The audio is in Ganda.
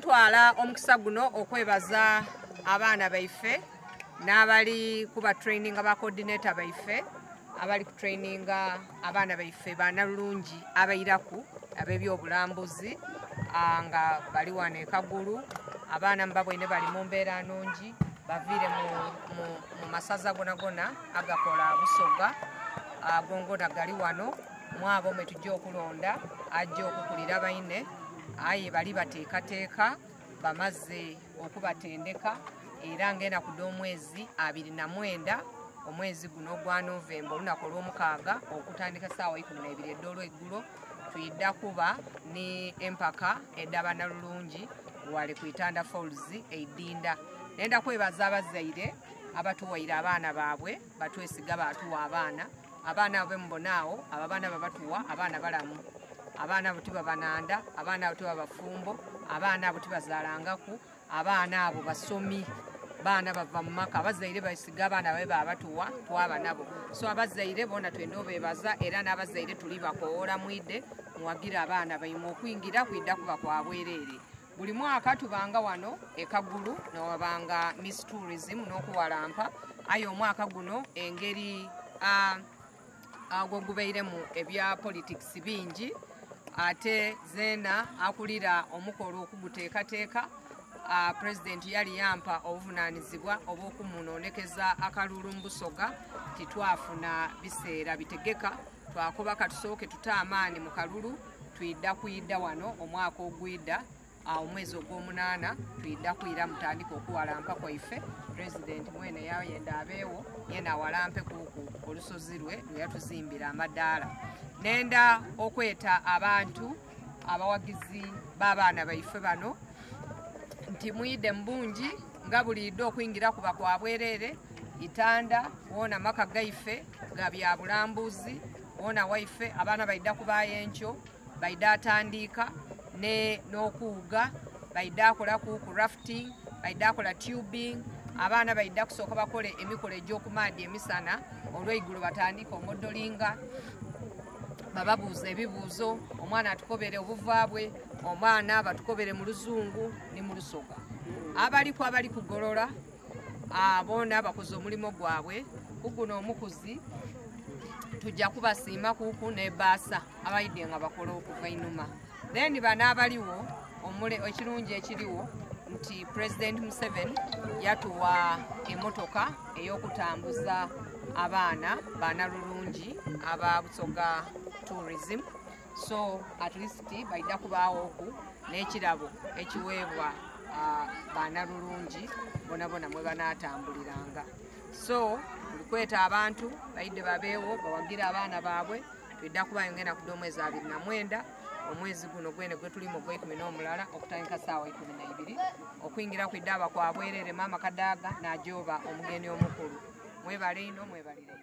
Twala omukisa guno okwebaza abaana baife n'abali kuba training aba coordinator baife abali ku training abaana baife banalungi abairaku abebyobulambuzi nga bali wane Kagulu abaana mbabwene bali mu mbeera nnungi bavire mu masaza gona agakola Busoga gongona gali wano mwabo mwe tujja okulonda ajja okukulira baine aye bali bateekateeka bamaze okubatendeka era ngenda ku omwezi 29 omwezi guno gwa Novemba olunaku olw'omukaaga okutandika saawa 12 eddolo eggulo tuyidda kuba ni empaka eddaba nalulungi wale ku Itanda Falls eidinda nenda kwebaza abazaire abatuwaire abaana baabwe batwesiga batuwa abaana abe mbonaawo abaana babatuwa abaana balamu abaana abo tibabananda abaana abo tibabafumbo abaana abo tibazalangaku abaana abo basomi baana bava mu maka abazaire basiga abaana babe babatuwa twaba nabo so abazaire bona twenda obebaza era n'abazaire tuli bakoola mwidde muwagira abaana bayimu okwingira kwidda kuba kwa bwerere buli mwaka tubanga wano Kagulu n'owabanga Miss Tourism n'okuwalampa ayo omwaka guno engeri agwo gubeiremu ebya politics bingi ate zena akulira omukolo okuguteekateeka president yali yampa obuvunanyizibwa obw'okumunoonekeza akalulu mu Busoga titwafuna biseera bitegeka twakuba katusooke tutaamaani mu kalulu tuyidda kuyidda wano omwaka ogwidda omwezi ogw'omunaana tuyidda kuyira mutandika okuwalampa kwaife president mwene yayenda abeewo yena awalampe kuku olusozi lwe yatuzimbira amadaala nenda okweta abantu abawagizi b'abaana baife bano nti muyidde mbungi nga bulidde okwingira kuba kwa bwerere Itanda wona maka gaife ga bya bulambuzi wona waife abaana baidda kubayo enkyo baidda atandika n'okuuga baidda akola ku rafting baidda akola tubing abaana baidda kusooka bakole emikolo egy'okumaadi emisana olw'eigulu batandika omodolinga bababuuza ebibuuzo omwana atukobere obuvaabwe omwana batukobere mu Luzungu ne mu Lusoga abali kugolola bona bakoze omulimo gwabwe kuguno omukuzi tujja kubasiima kuku n'ebbaasa abayidde nga bakola okuva inuma then bana abaliwo ekirungi ekiriwo nti President Museveni yatuwa emotoka ey'okutambuza abaana banalulungi aba Busoga Tourism so at least baidda kubaawoku n'ekirabo ekiweebwa banalulungi bonabona mwe banaatambuliranga so tulikweta abantu baidde babeewo bawagira abaana baabwe tuyidda kubayo ngenda ku omwezi 29 omwezi guno gwene gwe tulimu ogw'11 okutandika saawa 12 okwingira ku iddaaba kwa bwerere Maama Kadaga n'ajoba omugeni omukulu mwebale ino mwebalire.